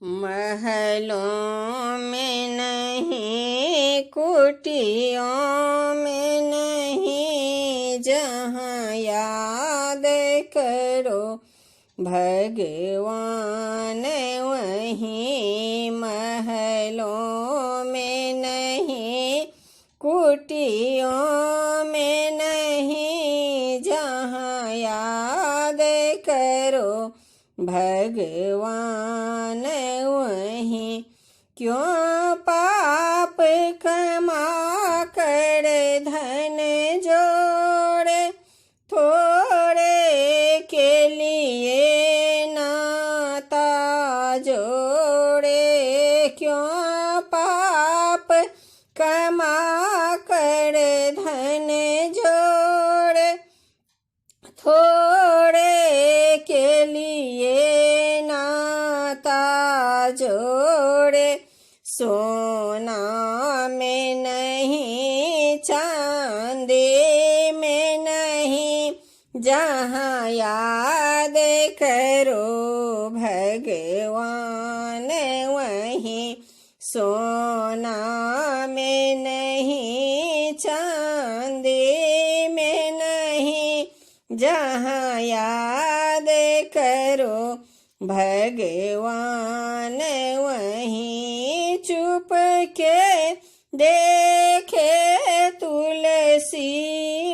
महलों में नहीं, कुटियों में नहीं, जहाँ याद करो भगवान वहीं। महलों में नहीं, कुटियों में नहीं, जहाँ याद करो भगवान वहीं। क्यों पाप कमा कर धन जोड़े, थोड़े के लिए नाता जोड़े। क्यों पाप कमा कर धन जोड़े, थोड़े के लिए नाता जोड़े। सोना में नहीं, चांदी में नहीं, जहाँ याद करो भगवान वहीं। सोना में नहीं, चांदी में नहीं, जहाँ याद करो भगवान वहीं। चुप के देखे तुलसी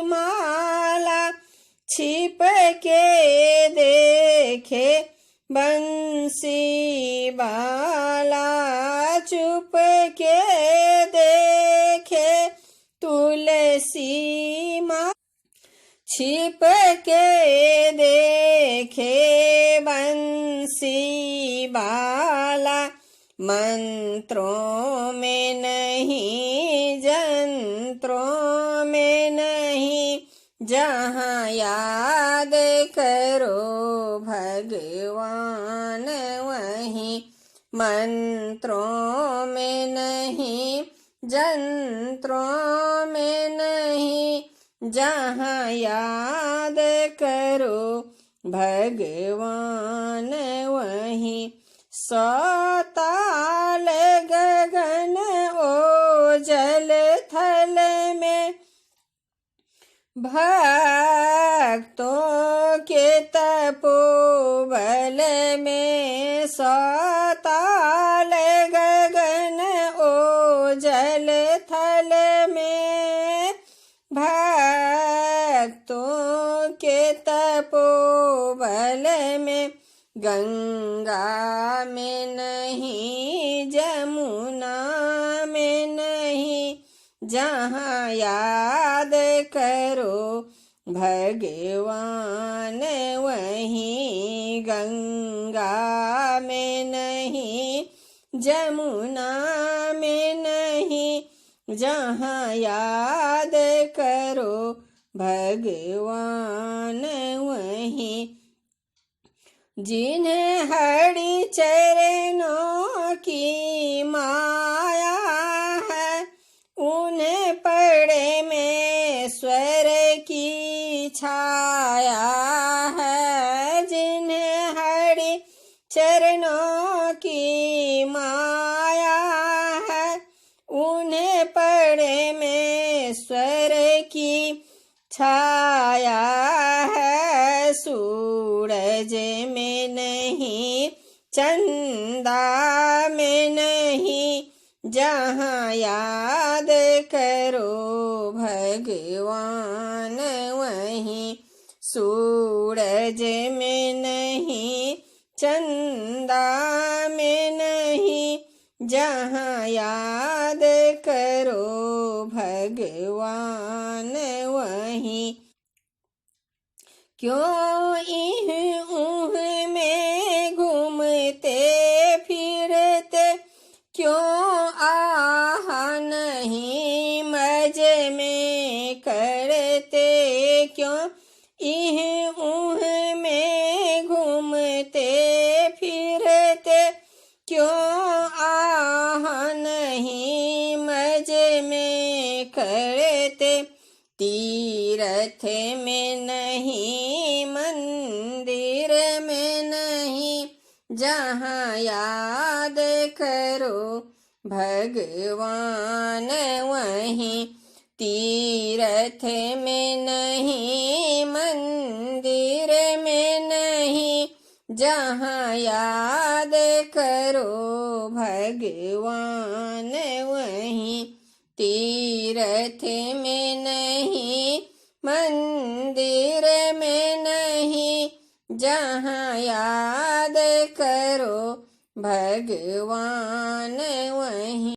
माला, छिप के देखे बंसी बाला। चुप के देखे तुलसी माला, छिप के देखे बंसी बाला। मंत्रों में नहीं, जंत्रों में नहीं, जहाँ याद करो भगवान वहीं। मंत्रों में नहीं, जंत्रों में नहीं, जहाँ याद करो भगवान वहीं। सौताल गगन ओजल थल में, भक्तों के तपोबल में। सौताल गगन ओजल थल में, भक्तों के तपोबल में। गंगा में नहीं, जमुना में नहीं, जहाँ याद करो भगवान वहीं। गंगा में नहीं, जमुना में नहीं, जहाँ याद करो भगवान वहीं। जिन्हें हरि चरणों की माया है, उन्हें पड़े में स्वर की छाया है। जिन्हें हरि चरणों की माया है, उन्हें पड़े में स्वर की छाया है। सूरज में नहीं, चंदा में नहीं, जहाँ याद करो भगवान वहीं। सूरज में नहीं, चंदा में नहीं, जहाँ याद करो भगवान वहीं। क्यों इह ऊह में घूमते फिरते, क्यों आहा नहीं मज में करते। क्यों इह ऊह में घूमते फिरते, क्यों आहा नहीं मज में करते। तीर्थ में नहीं, मंदिर में नहीं, जा जहाँ याद करो भगवान वहीं, तीर्थ में नहीं मंदिर में नहीं, जहाँ याद करो भगवान वहीं, तीर्थ में नहीं मंदिर में नहीं, जहाँ याद करो भगवान वहीं।